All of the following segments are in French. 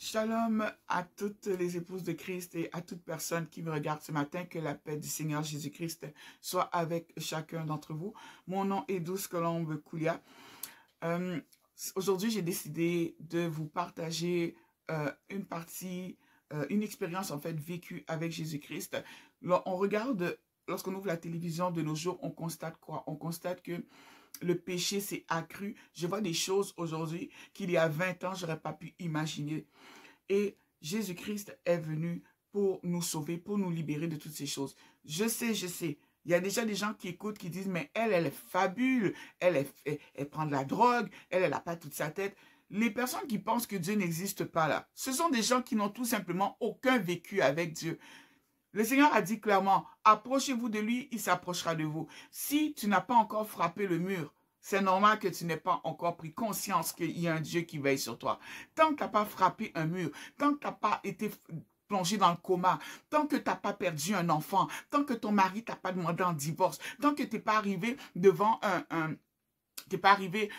Shalom à toutes les épouses de Christ et à toute personne qui me regarde ce matin. Que la paix du Seigneur Jésus-Christ soit avec chacun d'entre vous. Mon nom est Douce Colombe Koulia. Aujourd'hui, j'ai décidé de vous partager une partie, une expérience en fait vécue avec Jésus-Christ. On regarde, lorsqu'on ouvre la télévision de nos jours, on constate quoi? On constate que le péché s'est accru. Je vois des choses aujourd'hui qu'il y a 20 ans, j'aurais pas pu imaginer. Et Jésus-Christ est venu pour nous sauver, pour nous libérer de toutes ces choses. Je sais. Il y a déjà des gens qui écoutent, qui disent, mais elle est fabule, elle prend de la drogue, elle n'a pas toute sa tête. Les personnes qui pensent que Dieu n'existe pas là, ce sont des gens qui n'ont tout simplement aucun vécu avec Dieu. Le Seigneur a dit clairement, approchez-vous de lui, il s'approchera de vous. Si tu n'as pas encore frappé le mur, c'est normal que tu n'aies pas encore pris conscience qu'il y a un Dieu qui veille sur toi. Tant que tu n'as pas frappé un mur, tant que tu n'as pas été plongé dans le coma, tant que tu n'as pas perdu un enfant, tant que ton mari t'a pas demandé un divorce, tant que tu n'es pas arrivé devant t'es pas arrivé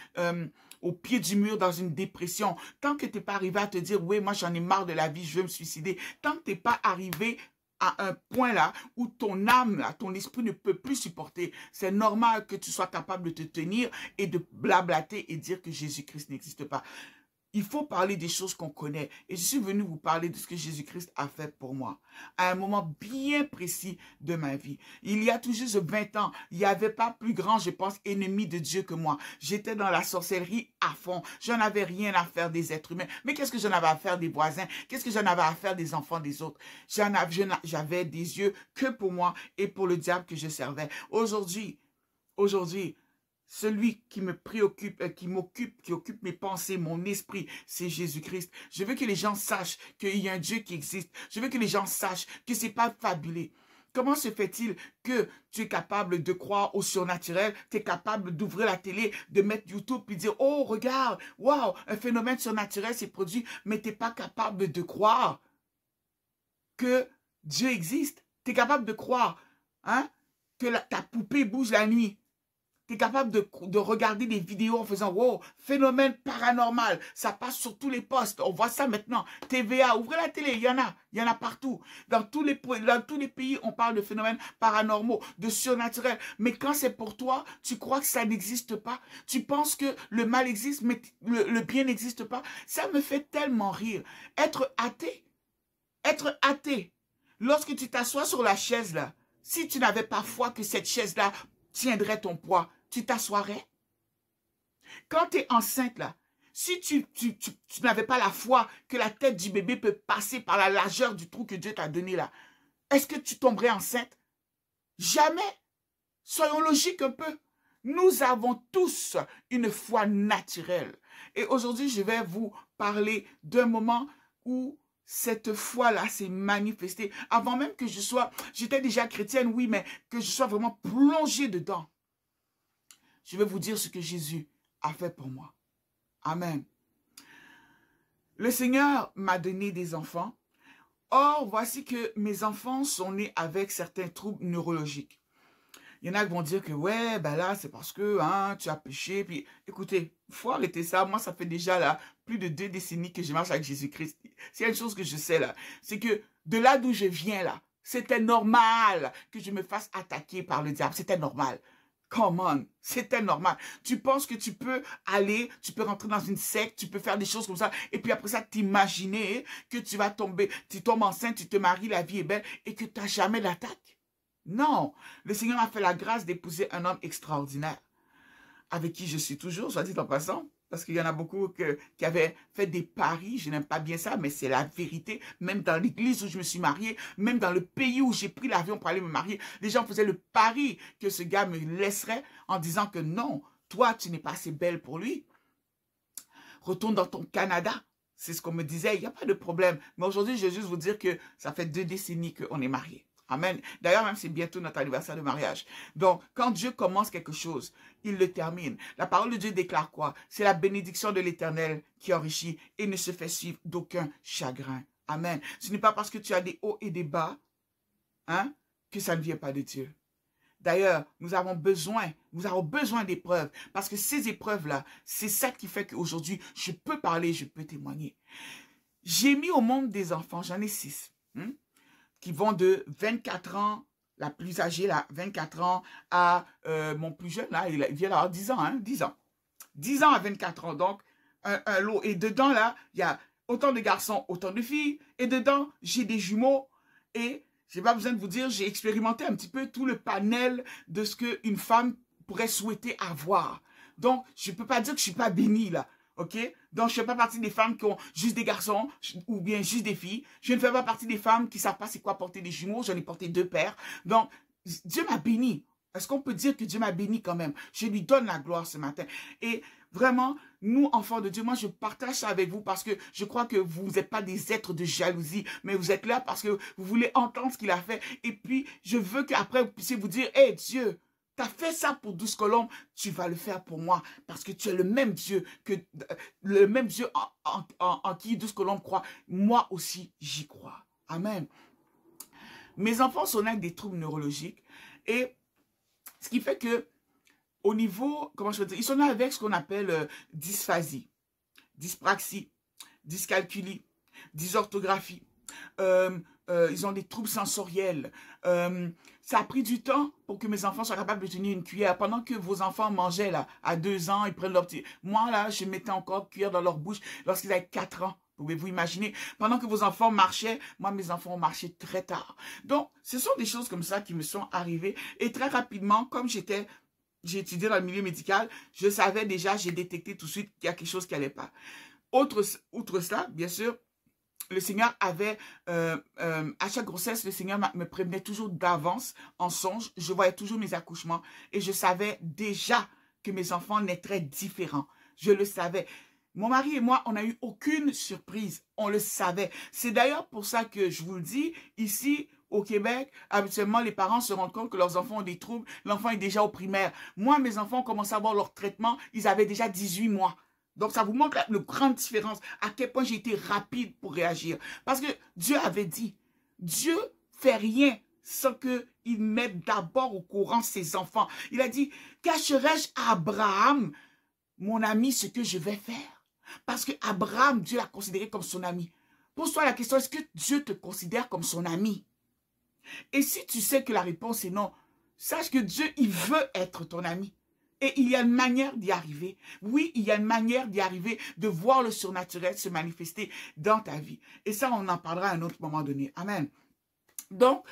au pied du mur dans une dépression, tant que tu n'es pas arrivé à te dire, oui, moi j'en ai marre de la vie, je veux me suicider, tant que tu n'es pas arrivé à un point là où ton âme, là, ton esprit ne peut plus supporter, c'est normal que tu sois capable de te tenir et de blablater et dire que Jésus-Christ n'existe pas. Il faut parler des choses qu'on connaît. Et je suis venu vous parler de ce que Jésus-Christ a fait pour moi. À un moment bien précis de ma vie. Il y a tout juste 20 ans, il n'y avait pas plus grand, je pense, ennemi de Dieu que moi. J'étais dans la sorcellerie à fond. Je n'en avais rien à faire des êtres humains. Mais qu'est-ce que j'en avais à faire des voisins? Qu'est-ce que j'en avais à faire des enfants des autres? J'avais des yeux que pour moi et pour le diable que je servais. Aujourd'hui, celui qui me préoccupe, qui occupe mes pensées, mon esprit, c'est Jésus-Christ. Je veux que les gens sachent qu'il y a un Dieu qui existe. Je veux que les gens sachent que c'est pas fabulé. Comment se fait-il que tu es capable de croire au surnaturel, tu es capable d'ouvrir la télé, de mettre YouTube et dire, oh, regarde, waouh, un phénomène surnaturel s'est produit, mais tu n'es pas capable de croire que Dieu existe. Tu es capable de croire que ta poupée bouge la nuit. Tu es capable de regarder des vidéos en faisant, wow, phénomène paranormal. Ça passe sur tous les postes. On voit ça maintenant. TVA, ouvrez la télé, il y en a partout. Dans tous les pays, on parle de phénomènes paranormaux, de surnaturel. Mais quand c'est pour toi, tu crois que ça n'existe pas. Tu penses que le mal existe, mais le bien n'existe pas. Ça me fait tellement rire. Être athée, lorsque tu t'assois sur la chaise là, si tu n'avais pas foi que cette chaise-là tiendrait ton poids, tu t'assoirais? Quand tu es enceinte, là, si tu n'avais pas la foi que la tête du bébé peut passer par la largeur du trou que Dieu t'a donné, là, est-ce que tu tomberais enceinte? Jamais. Soyons logiques un peu. Nous avons tous une foi naturelle. Et aujourd'hui, je vais vous parler d'un moment où cette foi-là s'est manifestée. Avant même que j'étais déjà chrétienne, oui, mais que je sois vraiment plongée dedans. Je vais vous dire ce que Jésus a fait pour moi. Amen. Le Seigneur m'a donné des enfants. Or, voici que mes enfants sont nés avec certains troubles neurologiques. Il y en a qui vont dire que, ouais, ben là, c'est parce que tu as péché. Puis, écoutez, il faut arrêter ça. Moi, ça fait déjà là plus de 2 décennies que je marche avec Jésus-Christ. S'il y a une chose que je sais là, c'est que de là d'où je viens là, c'était normal que je me fasse attaquer par le diable. C'était normal. Come on, c'était normal. Tu penses que tu peux rentrer dans une secte, tu peux faire des choses comme ça, et puis après ça, t'imaginer que tu vas tomber, tu tombes enceinte, tu te maries, la vie est belle, et que tu n'as jamais d'attaque. Non, le Seigneur m'a fait la grâce d'épouser un homme extraordinaire, avec qui je suis toujours, soit dit en passant, parce qu'il y en a beaucoup qui avaient fait des paris, je n'aime pas bien ça, mais c'est la vérité, même dans l'église où je me suis mariée, même dans le pays où j'ai pris l'avion pour aller me marier, les gens faisaient le pari que ce gars me laisserait en disant que non, toi, tu n'es pas assez belle pour lui. Retourne dans ton Canada. C'est ce qu'on me disait, il n'y a pas de problème. Mais aujourd'hui, je vais juste vous dire que ça fait 2 décennies qu'on est mariés. Amen. D'ailleurs, même c'est bientôt notre anniversaire de mariage. Donc, quand Dieu commence quelque chose, il le termine. La parole de Dieu déclare quoi? C'est la bénédiction de l'Éternel qui enrichit et ne se fait suivre d'aucun chagrin. Amen. Ce n'est pas parce que tu as des hauts et des bas que ça ne vient pas de Dieu. D'ailleurs, nous avons besoin d'épreuves. Parce que ces épreuves-là, c'est ça qui fait qu'aujourd'hui, je peux parler, je peux témoigner. J'ai mis au monde des enfants, j'en ai 6, qui vont de 24 ans, la plus âgée, là, 24 ans, à mon plus jeune, là, il vient d'avoir 10 ans, 10 ans. 10 ans à 24 ans, donc un lot. Et dedans, là, il y a autant de garçons, autant de filles. Et dedans, j'ai des jumeaux. Et j'ai pas besoin de vous dire, j'ai expérimenté un petit peu tout le panel de ce qu'une femme pourrait souhaiter avoir. Donc, je ne peux pas dire que je ne suis pas bénie, là. OK? Donc, je ne fais pas partie des femmes qui ont juste des garçons ou bien juste des filles. Je ne fais pas partie des femmes qui ne savent pas c'est quoi porter des jumeaux. J'en ai porté 2 paires. Donc, Dieu m'a béni. Est-ce qu'on peut dire que Dieu m'a béni quand même? Je lui donne la gloire ce matin. Et vraiment, nous, enfants de Dieu, moi, je partage ça avec vous parce que je crois que vous n'êtes pas des êtres de jalousie, mais vous êtes là parce que vous voulez entendre ce qu'il a fait. Et puis, je veux qu'après, vous puissiez vous dire, « Hey, Dieu, tu as fait ça pour 12 colombes, tu vas le faire pour moi. Parce que tu es le même Dieu en qui 12 colombes croient. Moi aussi, j'y crois. » Amen. Mes enfants sont nés avec des troubles neurologiques et ce qui fait que au niveau, comment je peux dire, ils sont nés avec ce qu'on appelle dysphasie, dyspraxie, dyscalculie, dysorthographie. Ils ont des troubles sensoriels. Ça a pris du temps pour que mes enfants soient capables de tenir une cuillère. Pendant que vos enfants mangeaient là, à 2 ans, ils prennent leur petit... Moi là, je mettais encore cuillère dans leur bouche lorsqu'ils avaient 4 ans. Pouvez-vous imaginer? Pendant que vos enfants marchaient, moi, mes enfants ont marché très tard. Donc, ce sont des choses comme ça qui me sont arrivées. Et très rapidement, comme j'ai étudié dans le milieu médical, je savais déjà, j'ai détecté tout de suite qu'il y a quelque chose qui n'allait pas. Outre cela, bien sûr, le Seigneur avait, à chaque grossesse, le Seigneur me prévenait toujours d'avance, en songe. Je voyais toujours mes accouchements et je savais déjà que mes enfants naîtraient différents. Je le savais. Mon mari et moi, on n'a eu aucune surprise. On le savait. C'est d'ailleurs pour ça que je vous le dis, ici, au Québec, habituellement, les parents se rendent compte que leurs enfants ont des troubles. L'enfant est déjà au primaire. Moi, mes enfants ont commencé à avoir leur traitement. Ils avaient déjà 18 mois. Donc, ça vous montre la grande différence, à quel point j'ai été rapide pour réagir. Parce que Dieu avait dit, Dieu fait rien sans qu'il mette d'abord au courant ses enfants. Il a dit, cacherai-je à Abraham, mon ami, ce que je vais faire? Parce que Abraham, Dieu l'a considéré comme son ami. Pose-toi la question, est-ce que Dieu te considère comme son ami? Et si tu sais que la réponse est non, sache que Dieu, il veut être ton ami. Et il y a une manière d'y arriver. Oui, il y a une manière d'y arriver, de voir le surnaturel se manifester dans ta vie. Et ça, on en parlera à un autre moment donné. Amen. Donc,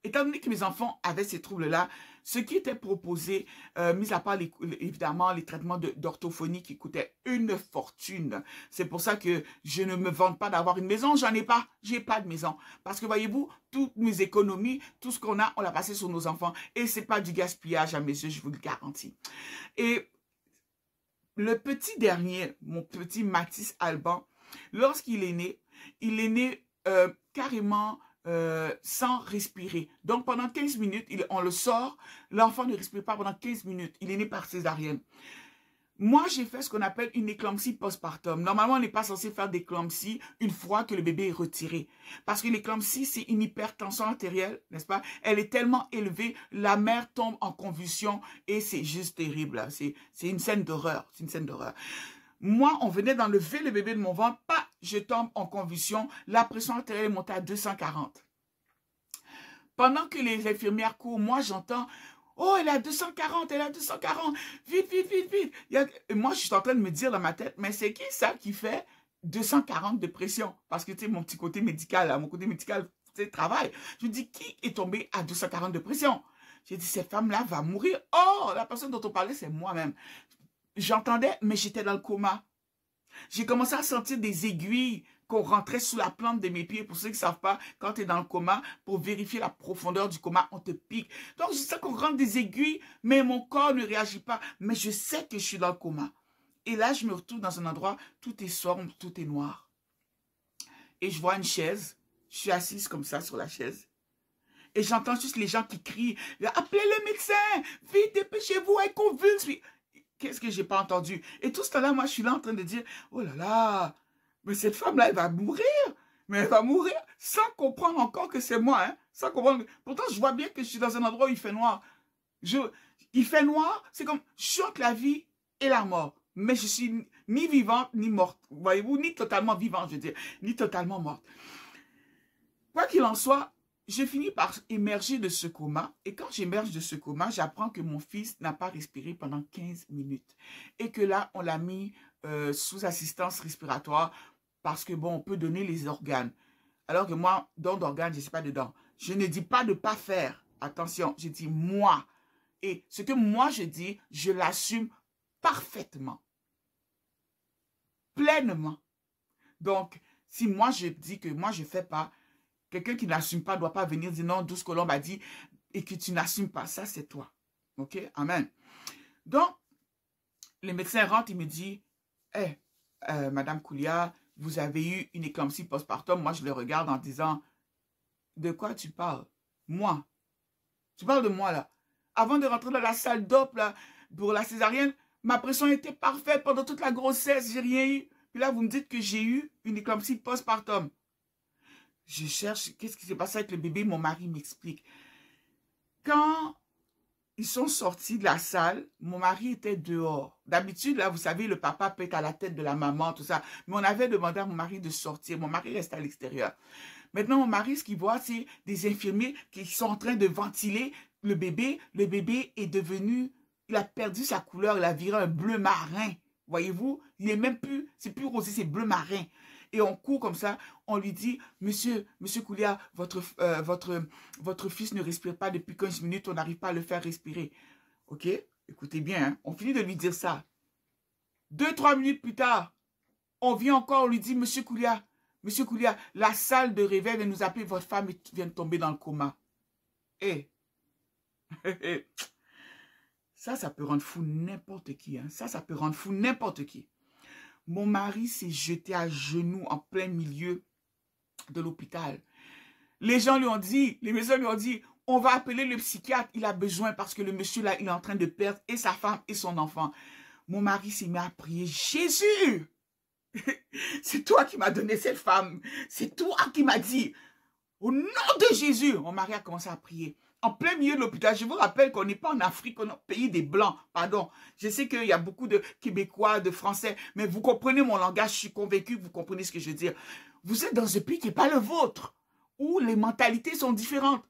étant donné que mes enfants avaient ces troubles-là, ce qui était proposé, mis à part évidemment les traitements d'orthophonie qui coûtaient une fortune. C'est pour ça que je ne me vante pas d'avoir une maison, j'en ai pas, j'ai pas de maison. Parce que voyez-vous, toutes mes économies, tout ce qu'on a, on l'a passé sur nos enfants. Et c'est pas du gaspillage à mes yeux, je vous le garantis. Et le petit dernier, mon petit Mathis Alban, lorsqu'il est né, il est né carrément sans respirer. Donc, pendant 15 minutes, on le sort, l'enfant ne respire pas pendant 15 minutes. Il est né par césarienne. Moi, j'ai fait ce qu'on appelle une éclampsie postpartum. Normalement, on n'est pas censé faire d'éclampsie une fois que le bébé est retiré. Parce que l'éclampsie, c'est une hypertension artérielle, n'est-ce pas? Elle est tellement élevée, la mère tombe en convulsion et c'est juste terrible. C'est une scène d'horreur. C'est une scène d'horreur. Moi, on venait d'enlever le bébé de mon ventre, je tombe en convulsion, la pression artérielle est montée à 240. Pendant que les infirmières courent, moi j'entends, oh, elle a 240, elle a 240, vite, vite, vite, vite. Et moi, je suis en train de me dire dans ma tête, mais c'est qui ça qui fait 240 de pression? Parce que tu sais, mon petit côté médical, là, mon côté médical, tu sais, travail. Je me dis, qui est tombé à 240 de pression? J'ai dit, cette femme-là va mourir. Oh, la personne dont on parlait, c'est moi-même. J'entendais, mais j'étais dans le coma. J'ai commencé à sentir des aiguilles qu'on rentrait sous la plante de mes pieds. Pour ceux qui ne savent pas, quand tu es dans le coma, pour vérifier la profondeur du coma, on te pique. Donc, je sais qu'on rentre des aiguilles, mais mon corps ne réagit pas. Mais je sais que je suis dans le coma. Et là, je me retrouve dans un endroit, tout est sombre, tout est noir. Et je vois une chaise. Je suis assise comme ça sur la chaise. Et j'entends juste les gens qui crient, « Appelez le médecin! Vite, dépêchez-vous, elle convulse! » Qu'est-ce que j'ai pas entendu? Et tout ce temps-là, moi, je suis là en train de dire, oh là là, mais cette femme-là, elle va mourir. Mais elle va mourir sans comprendre encore que c'est moi. Hein? Sans comprendre. Pourtant, je vois bien que je suis dans un endroit où il fait noir. Il fait noir, c'est comme, je chante la vie et la mort. mais je suis ni vivante ni morte. Voyez-vous, ni totalement vivante, je veux dire, ni totalement morte. Quoi qu'il en soit, je finis par émerger de ce coma. Et quand j'émerge de ce coma, j'apprends que mon fils n'a pas respiré pendant 15 minutes. Et que là, on l'a mis sous assistance respiratoire parce que, bon, on peut donner les organes. Alors que moi, don d'organes, je ne sais pas dedans. Je ne dis pas de ne pas faire. Attention, je dis moi. Et ce que moi je dis, je l'assume parfaitement. Pleinement. Donc, si moi je dis que moi je ne fais pas, quelqu'un qui n'assume pas ne doit pas venir dire non, 12 Colombe a dit et que tu n'assumes pas. Ça, c'est toi. OK? Amen. Donc, les médecins rentrent, ils me disent, hey, Madame Koulia, vous avez eu une éclampsie postpartum. Moi, je le regarde en disant, de quoi tu parles? Moi. Tu parles de moi, là. Avant de rentrer dans la salle d'op, là, pour la césarienne, ma pression était parfaite pendant toute la grossesse. J'ai rien eu. Puis là, vous me dites que j'ai eu une éclampsie postpartum. Je cherche, qu'est-ce qui s'est passé avec le bébé? Mon mari m'explique. Quand ils sont sortis de la salle, mon mari était dehors. D'habitude, là, vous savez, le papa peut être à la tête de la maman, tout ça. Mais on avait demandé à mon mari de sortir. Mon mari reste à l'extérieur. Maintenant, mon mari, ce qu'il voit, c'est des infirmiers qui sont en train de ventiler le bébé. Le bébé est devenu, il a perdu sa couleur, il a viré un bleu marin. Voyez-vous, il est même plus, c'est plus rosé, c'est bleu marin. Et on court comme ça, on lui dit, monsieur Koulia, votre fils ne respire pas depuis 15 minutes, on n'arrive pas à le faire respirer. Ok, écoutez bien, hein? On finit de lui dire ça. 2-3 minutes plus tard, on vient encore, on lui dit, monsieur Koulia, la salle de réveil vient nous appeler, votre femme vient de tomber dans le coma. Eh, ça peut rendre fou n'importe qui. Hein? Ça peut rendre fou n'importe qui. Mon mari s'est jeté à genoux en plein milieu de l'hôpital. Les gens lui ont dit, les médecins lui ont dit, on va appeler le psychiatre, il a besoin parce que le monsieur là, il est en train de perdre et sa femme et son enfant. Mon mari s'est mis à prier, Jésus, c'est toi qui m'as donné cette femme, c'est toi qui m'as dit, au nom de Jésus, mon mari a commencé à prier. En plein milieu de l'hôpital, je vous rappelle qu'on n'est pas en Afrique, on est au pays des Blancs, pardon. Je sais qu'il y a beaucoup de Québécois, de Français, mais vous comprenez mon langage, je suis convaincu que vous comprenez ce que je veux dire. Vous êtes dans un pays qui n'est pas le vôtre, où les mentalités sont différentes.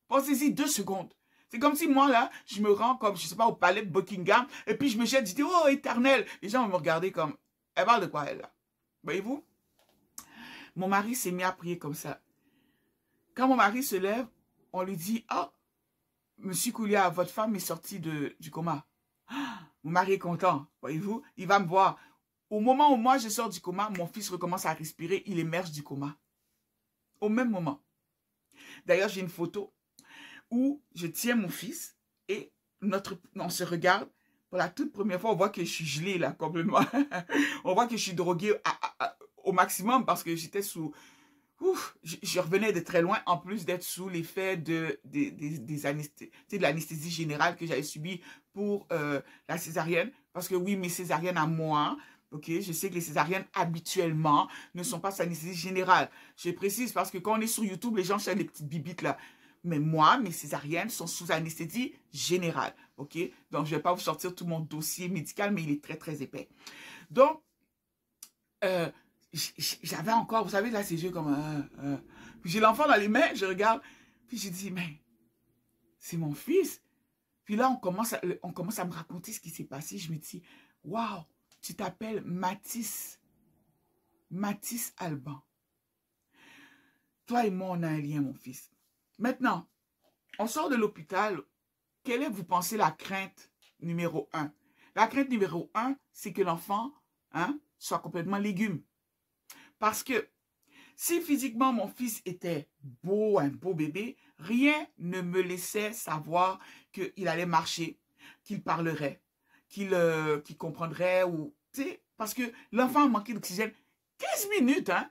Pensez-y 2 secondes. C'est comme si moi, là, je me rends comme, je sais pas, au palais de Buckingham, et puis je me jette, je dis, oh, éternel. Les gens vont me regarder comme, elle parle de quoi, elle, là? Voyez-vous? Mon mari s'est mis à prier comme ça. Quand mon mari se lève, on lui dit, ah, monsieur Koulia, votre femme est sortie du coma. Ah, mon mari est content, voyez-vous? Il va me voir. Au moment où moi je sors du coma, mon fils recommence à respirer, il émerge du coma. Au même moment. D'ailleurs, j'ai une photo où je tiens mon fils et on se regarde. Pour la toute première fois, on voit que je suis gelée là, complètement. On voit que je suis droguée au maximum parce que j'étais sous... Ouf, je revenais de très loin, en plus d'être sous l'effet de l'anesthésie générale que j'avais subie pour la césarienne. Parce que oui, mes césariennes à moi, ok, je sais que les césariennes habituellement ne sont pas sous anesthésie générale. Je précise parce que quand on est sur YouTube, les gens cherchent des petites bibites là. Mais moi, mes césariennes sont sous anesthésie générale, ok? Donc, je ne vais pas vous sortir tout mon dossier médical, mais il est très, très épais. Donc, j'avais encore, vous savez, là, ces yeux comme... Puis j'ai l'enfant dans les mains, je regarde, puis j'ai dit, mais c'est mon fils. Puis là, on commence à me raconter ce qui s'est passé. Je me dis, waouh, tu t'appelles Mathis Alban. Toi et moi, on a un lien, mon fils. Maintenant, on sort de l'hôpital. Quelle est, vous pensez, la crainte numéro 1? La crainte numéro 1, c'est que l'enfant soit complètement légume. Parce que si physiquement mon fils était beau, un beau bébé, rien ne me laissait savoir qu'il allait marcher, qu'il parlerait, qu'il comprendrait. Parce que l'enfant manquait d'oxygène. 15 minutes, hein?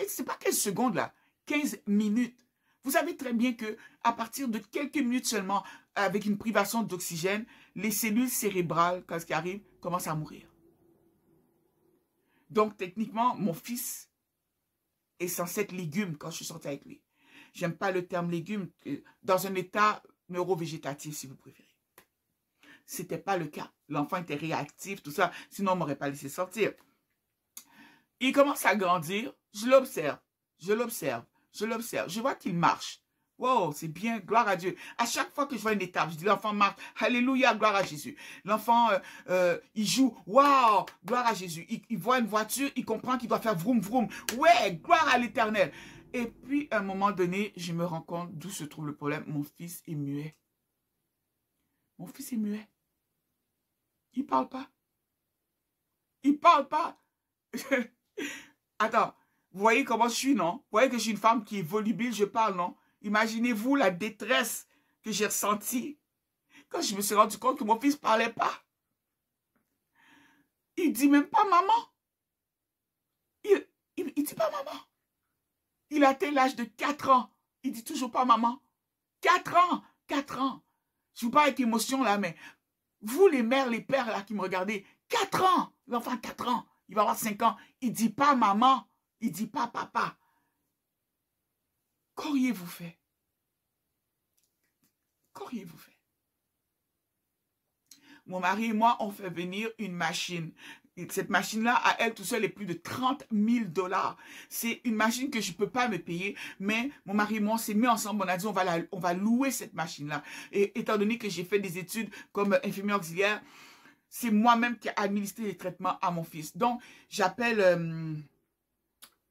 C'est pas 15 secondes là. 15 minutes. Vous savez très bien qu'à partir de quelques minutes seulement, avec une privation d'oxygène, les cellules cérébrales, quand ce qui arrive, commencent à mourir. Donc, techniquement, mon fils est censé être légume quand je suis sortie avec lui. J'aime pas le terme légume, dans un état neurovégétatif, si vous préférez. ce n'était pas le cas. L'enfant était réactif, tout ça, sinon on ne m'aurait pas laissé sortir. Il commence à grandir, je l'observe, je l'observe, je l'observe, je vois qu'il marche. Wow, c'est bien, gloire à Dieu. À chaque fois que je vois une étape, je dis l'enfant marche, alléluia, gloire à Jésus. L'enfant, il joue, wow, gloire à Jésus. Il voit une voiture, il comprend qu'il doit faire vroom vroom. Ouais, gloire à l'Éternel. Et puis, à un moment donné, je me rends compte d'où se trouve le problème. Mon fils est muet. Mon fils est muet. Il parle pas. Il parle pas. Attends, vous voyez comment je suis, non? Vous voyez que je suis une femme qui est volubile, je parle, non? Imaginez-vous la détresse que j'ai ressentie quand je me suis rendu compte que mon fils ne parlait pas. Il ne dit même pas maman. Il dit pas maman. Il a atteint l'âge de 4 ans. Il dit toujours pas maman. 4 ans. 4 ans. Je vous parle avec émotion là, mais vous les mères, les pères là qui me regardez, 4 ans. L'enfant a 4 ans. Il va avoir 5 ans. Il ne dit pas maman. Il ne dit pas papa. Qu'auriez-vous fait? Qu'auriez-vous fait? Mon mari et moi, on fait venir une machine. Et cette machine-là, à elle tout seule, est plus de 30 000 $. C'est une machine que je ne peux pas me payer, mais mon mari et moi, on s'est mis ensemble, on a dit on va louer cette machine-là. Et étant donné que j'ai fait des études comme infirmière auxiliaire, c'est moi-même qui ai administré les traitements à mon fils. Donc, j'appelle...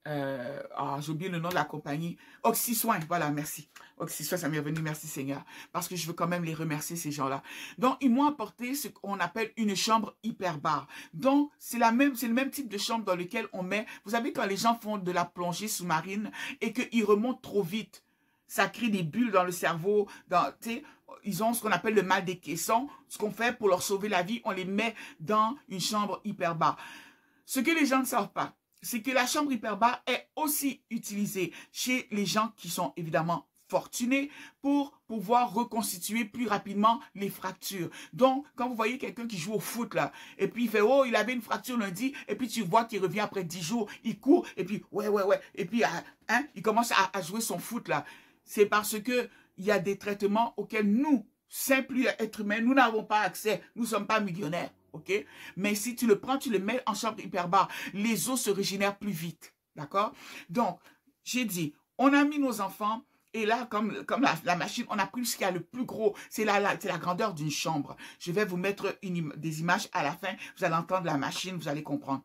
j'ai oublié le nom de la compagnie. Oxysoin, voilà, merci. Oxysoin, ça m'est revenu, merci Seigneur. Parce que je veux quand même les remercier, ces gens-là. Donc, ils m'ont apporté ce qu'on appelle une chambre hyperbare. Donc, c'est le même type de chambre dans lequel on met... Vous savez, quand les gens font de la plongée sous-marine et qu'ils remontent trop vite, ça crée des bulles dans le cerveau. Ils ont ce qu'on appelle le mal des caissons. Ce qu'on fait pour leur sauver la vie, on les met dans une chambre hyperbare. Ce que les gens ne savent pas, c'est que la chambre hyperbare est aussi utilisée chez les gens qui sont évidemment fortunés pour pouvoir reconstituer plus rapidement les fractures. Donc, quand vous voyez quelqu'un qui joue au foot là, et puis il fait, oh, il avait une fracture lundi, et puis tu vois qu'il revient après 10 jours, il court, et puis, ouais, et puis, il commence à jouer son foot là. C'est parce que il y a des traitements auxquels nous, simples êtres humains, nous n'avons pas accès. Nous ne sommes pas millionnaires. Okay? Mais si tu le prends, tu le mets en chambre hyperbare, les os se régénèrent plus vite. D'accord? Donc, j'ai dit, on a mis nos enfants, et là, comme la machine, on a pris ce qu'il y a le plus gros, c'est la grandeur d'une chambre. Je vais vous mettre des images à la fin, vous allez entendre la machine, vous allez comprendre.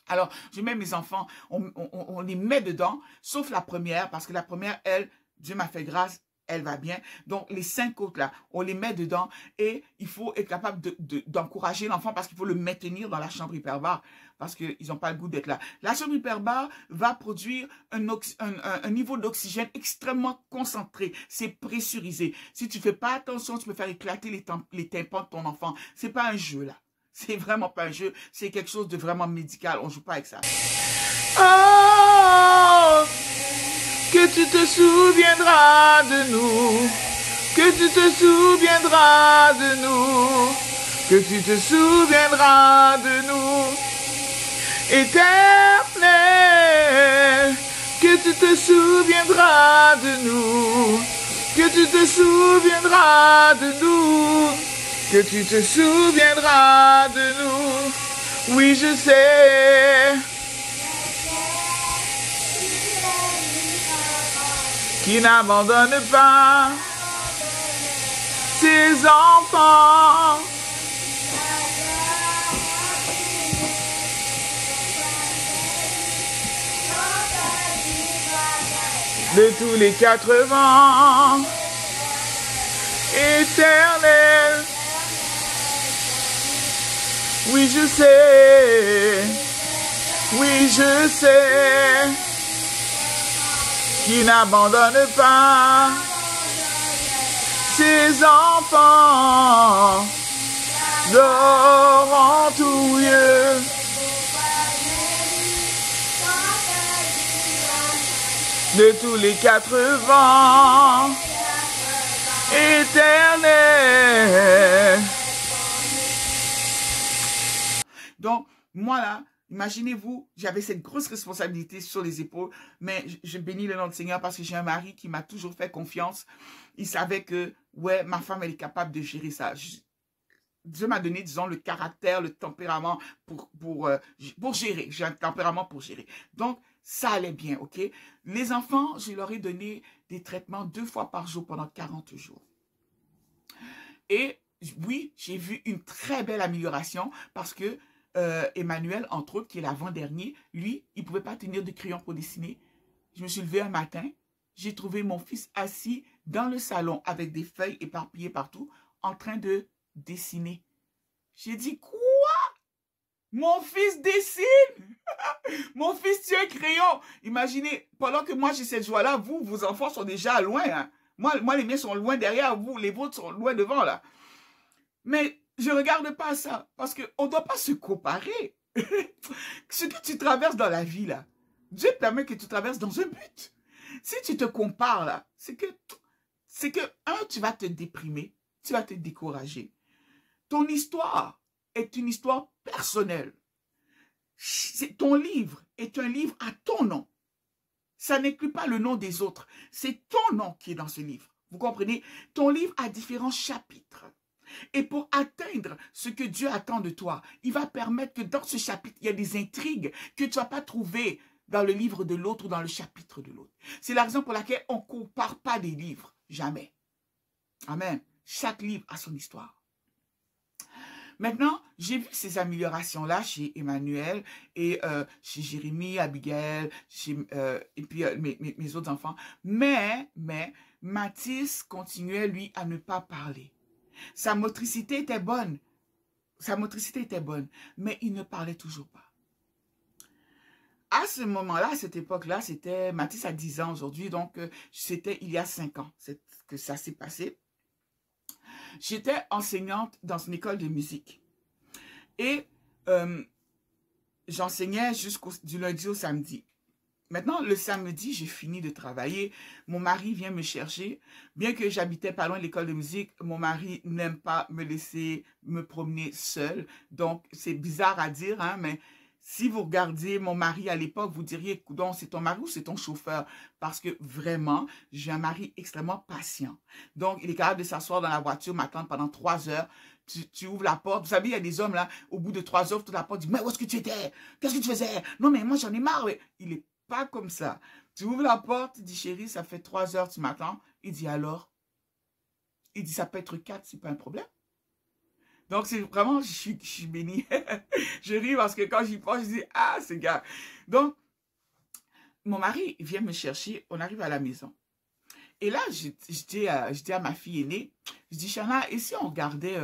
Alors, je mets mes enfants, on les met dedans, sauf la première, parce que la première, elle, Dieu m'a fait grâce, elle va bien. Donc, les 5 autres là, on les met dedans et il faut être capable d'encourager l'enfant parce qu'il faut le maintenir dans la chambre hyperbare parce qu'ils n'ont pas le goût d'être là. La chambre hyperbare va produire un niveau d'oxygène extrêmement concentré. C'est pressurisé. Si tu ne fais pas attention, tu peux faire éclater les tympans de ton enfant. Ce n'est pas un jeu là. C'est vraiment pas un jeu. C'est quelque chose de vraiment médical. On ne joue pas avec ça. Oh! Que tu te souviendras de nous, que tu te souviendras de nous, que tu te souviendras de nous, Éternel, que tu te souviendras de nous, que tu te souviendras de nous, que tu te souviendras de nous, oui je sais. Qui n'abandonne pas ses enfants. De tous les 4 vents, Éternel. Oui, je sais. Oui, je sais. Qui n'abandonne pas ses enfants, dort en tout lieu. De tous les 4 vents, Éternel. Donc, moi là, imaginez-vous, j'avais cette grosse responsabilité sur les épaules, mais je bénis le nom du Seigneur parce que j'ai un mari qui m'a toujours fait confiance. Il savait que, ouais, ma femme, elle est capable de gérer ça. Dieu m'a donné, disons, le caractère, le tempérament pour gérer. J'ai un tempérament pour gérer. Donc, ça allait bien, ok? Les enfants, je leur ai donné des traitements 2 fois par jour pendant 40 jours. Et oui, j'ai vu une très belle amélioration parce que Emmanuel, entre autres, qui est l'avant-dernier, lui, il ne pouvait pas tenir de crayon pour dessiner. Je me suis levée un matin, j'ai trouvé mon fils assis dans le salon avec des feuilles éparpillées partout, en train de dessiner. J'ai dit, quoi? Mon fils dessine? Mon fils tient un crayon. Imaginez, pendant que moi j'ai cette joie-là, vous, vos enfants sont déjà loin. Hein. Moi, les miens sont loin derrière vous, les vôtres sont loin devant là. Mais je ne regarde pas ça parce qu'on ne doit pas se comparer. Ce que tu traverses dans la vie là, Dieu permet que tu traverses dans un but. Si tu te compares là, c'est que, tu vas te déprimer, tu vas te décourager. Ton histoire est une histoire personnelle. Ton livre est un livre à ton nom. Ça n'inclut pas le nom des autres. C'est ton nom qui est dans ce livre. Vous comprenez? Ton livre a différents chapitres. Et pour atteindre ce que Dieu attend de toi, il va permettre que dans ce chapitre, il y a des intrigues que tu ne vas pas trouver dans le livre de l'autre ou dans le chapitre de l'autre. C'est la raison pour laquelle on ne compare pas des livres. Jamais. Amen. Chaque livre a son histoire. Maintenant, j'ai vu ces améliorations-là chez Emmanuel et chez Jérémie, Abigail, et puis mes autres enfants. Mais, Mathis continuait, lui, à ne pas parler. Sa motricité était bonne. Mais il ne parlait toujours pas. À ce moment-là, à cette époque-là, c'était Mathis a 10 ans aujourd'hui, donc c'était il y a 5 ans que ça s'est passé. J'étais enseignante dans une école de musique. Et j'enseignais du lundi au samedi. Maintenant, le samedi, j'ai fini de travailler. Mon mari vient me chercher. Bien que j'habitais pas loin de l'école de musique, mon mari n'aime pas me laisser me promener seule. Donc, c'est bizarre à dire, hein, mais si vous regardiez mon mari à l'époque, vous diriez, coudonc, c'est ton mari ou c'est ton chauffeur? Parce que vraiment, j'ai un mari extrêmement patient. Donc, il est capable de s'asseoir dans la voiture, m'attendre pendant 3 heures. Tu ouvres la porte. Vous savez, il y a des hommes là, au bout de 3 heures, toute la porte, dit, mais où est-ce que tu étais? Qu'est-ce que tu faisais? Non, mais moi, j'en ai marre. Il est pas comme ça. Tu ouvres la porte, tu dis, chérie, ça fait 3 heures, tu m'attends. Il dit, alors? Il dit, ça peut être 4, c'est pas un problème. Donc, c'est vraiment, je suis bénie. Je ris parce que quand j'y pense, je dis, ah, ce gars. Donc, mon mari vient me chercher, on arrive à la maison. Et là, je dis à ma fille aînée, je dis, Chana, et si on regardait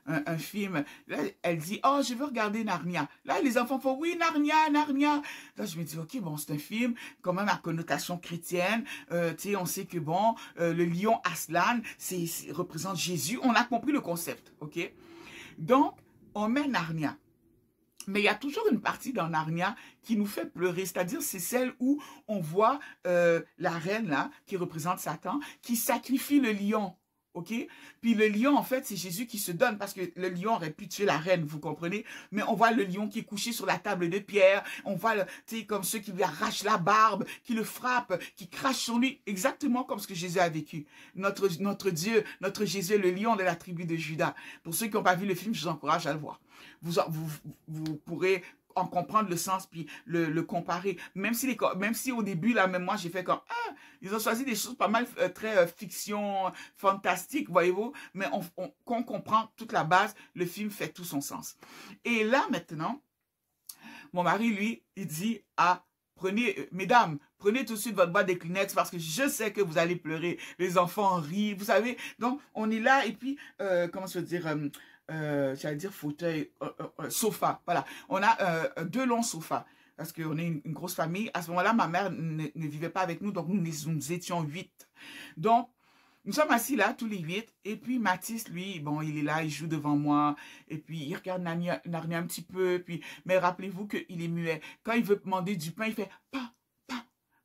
un film? Là, elle dit, oh, je veux regarder Narnia. Là, les enfants font, oui, Narnia, Narnia. Là, je me dis, ok, bon, c'est un film quand même à connotation chrétienne. Tu sais, on sait que, bon, le lion Aslan, représente Jésus. On a compris le concept, ok? Donc, on met Narnia. Mais il y a toujours une partie dans Narnia qui nous fait pleurer. C'est-à-dire, c'est celle où on voit la reine, là, qui représente Satan, qui sacrifie le lion. OK? Puis le lion, en fait, c'est Jésus qui se donne parce que le lion aurait pu tuer la reine, vous comprenez? Mais on voit le lion qui est couché sur la table de pierre. On voit, tu sais, comme ceux qui lui arrachent la barbe, qui le frappent, qui crachent sur lui. Exactement comme ce que Jésus a vécu. Notre Dieu, notre Jésus est le lion de la tribu de Juda. Pour ceux qui n'ont pas vu le film, je vous encourage à le voir. Vous pourrez en comprendre le sens puis le comparer. Même si au début, là, même moi, j'ai fait comme, ah, ils ont choisi des choses pas mal très fiction, fantastique, voyez-vous. Mais quand on comprend toute la base, le film fait tout son sens. Et là, maintenant, mon mari, lui, il dit, ah, mesdames, prenez tout de suite votre boîte de Kleenex parce que je sais que vous allez pleurer. Les enfants rient, vous savez. Donc, on est là et puis, comment je veux dire, j'allais dire fauteuil, sofa, voilà. On a 2 longs sofas parce qu'on est une grosse famille. À ce moment-là, ma mère ne vivait pas avec nous, donc nous étions 8. Donc, nous sommes assis là, tous les 8, et puis Mathis, lui, bon, il est là, il joue devant moi, et puis il regarde Narnia un petit peu, puis, mais rappelez-vous qu'il est muet. Quand il veut demander du pain, il fait « pas ».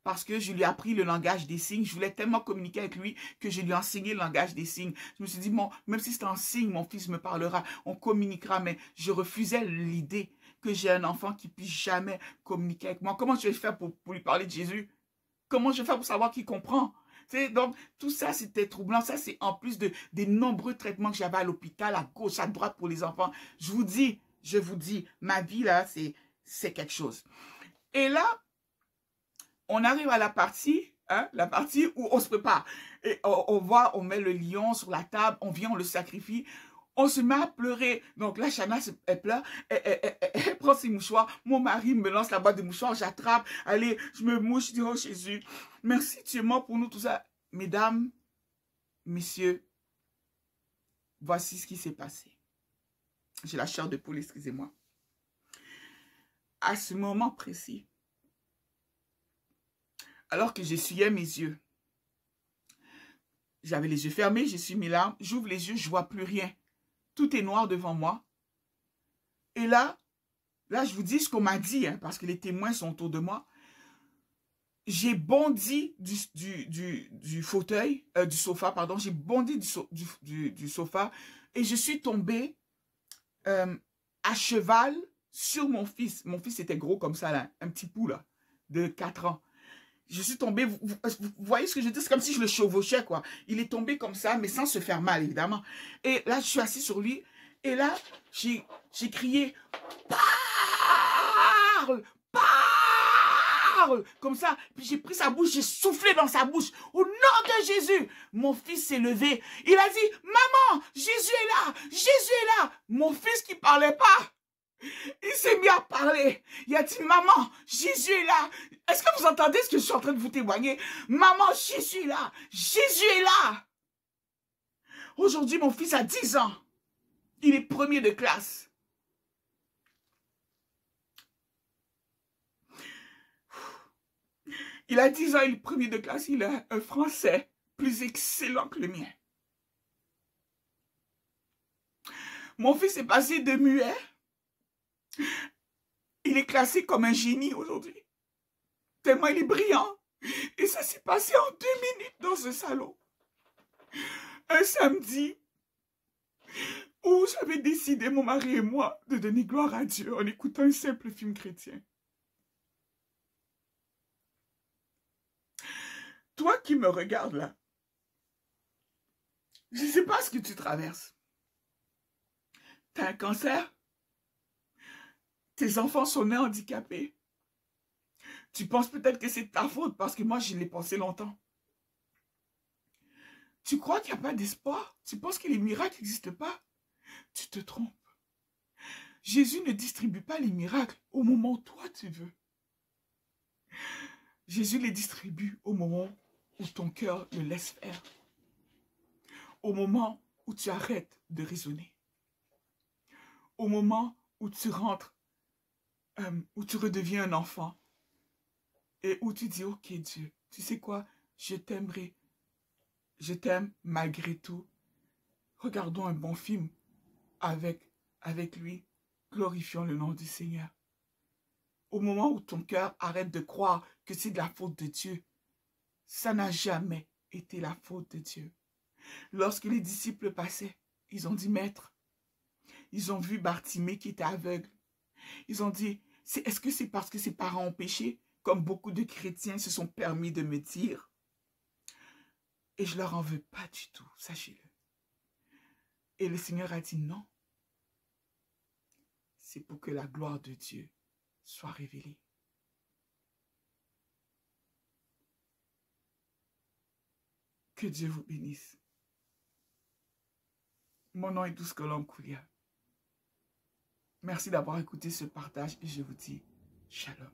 Parce que je lui ai appris le langage des signes. Je voulais tellement communiquer avec lui que je lui ai enseigné le langage des signes. Je me suis dit, bon, même si c'est en signe, mon fils me parlera, on communiquera. Mais je refusais l'idée que j'ai un enfant qui puisse jamais communiquer avec moi. Comment je vais faire pour lui parler de Jésus? Comment je vais faire pour savoir qu'il comprend? Donc, tout ça, c'était troublant. Ça, c'est en plus des nombreux traitements que j'avais à l'hôpital, à gauche, à droite pour les enfants. Je vous dis, ma vie, là, c'est quelque chose. Et là, on arrive à la partie où on se prépare. Et on voit, on met le lion sur la table, on vient, on le sacrifie. On se met à pleurer. Donc là, Chana, elle pleure. Elle prend ses mouchoirs. Mon mari me lance la boîte de mouchoirs. J'attrape. Allez, je me mouche. Je dis, oh Jésus, merci, tu es mort pour nous, tout ça. Mesdames, messieurs, voici ce qui s'est passé. J'ai la chair de poule, excusez-moi. À ce moment précis, alors que j'essuyais mes yeux, j'avais les yeux fermés, j'essuie mes larmes, j'ouvre les yeux, je ne vois plus rien. Tout est noir devant moi. Et là, je vous dis ce qu'on m'a dit, hein, parce que les témoins sont autour de moi. J'ai bondi du fauteuil, du sofa, pardon. J'ai bondi du sofa et je suis tombée à cheval sur mon fils. Mon fils était gros comme ça, là, un petit pou, là, de 4 ans. Je suis tombée, vous voyez ce que je dis? C'est comme si je le chevauchais, quoi. Il est tombé comme ça, mais sans se faire mal, évidemment. Et là, je suis assis sur lui. Et là, j'ai crié, parle, parle, comme ça. Puis j'ai pris sa bouche, j'ai soufflé dans sa bouche. Au nom de Jésus, mon fils s'est levé. Il a dit, maman, Jésus est là, Jésus est là. Mon fils qui parlait pas, il s'est mis à parler. Il a dit, maman, Jésus est là. Est-ce que vous entendez ce que je suis en train de vous témoigner? Maman, Jésus est là. Jésus est là. Aujourd'hui, mon fils a 10 ans. Il est premier de classe. Il a 10 ans, il est premier de classe. Il a un français plus excellent que le mien. Mon fils est passé de muet. Il est classé comme un génie aujourd'hui. Tellement il est brillant. Et ça s'est passé en 2 minutes dans ce salon. Un samedi où j'avais décidé, mon mari et moi, de donner gloire à Dieu en écoutant un simple film chrétien. Toi qui me regardes là, je ne sais pas ce que tu traverses. Tu as un cancer? Tes enfants sont nés handicapés? Tu penses peut-être que c'est ta faute parce que moi, je l'ai pensé longtemps. Tu crois qu'il n'y a pas d'espoir? Tu penses que les miracles n'existent pas? Tu te trompes. Jésus ne distribue pas les miracles au moment où toi tu veux. Jésus les distribue au moment où ton cœur le laisse faire. Au moment où tu arrêtes de raisonner. Au moment où tu rentres, où tu redeviens un enfant. Et où tu dis, ok Dieu, tu sais quoi, je t'aimerai. Je t'aime malgré tout. Regardons un bon film avec lui. Glorifions le nom du Seigneur. Au moment où ton cœur arrête de croire que c'est de la faute de Dieu, ça n'a jamais été la faute de Dieu. Lorsque les disciples passaient, ils ont dit, Maître, ils ont vu Bartimée qui était aveugle. Ils ont dit, est-ce que c'est parce que ses parents ont péché, comme beaucoup de chrétiens se sont permis de me dire? Et je leur en veux pas du tout, sachez-le. Et le Seigneur a dit non. C'est pour que la gloire de Dieu soit révélée. Que Dieu vous bénisse. Mon nom est Douce Colombe Koulia. Merci d'avoir écouté ce partage et je vous dis shalom.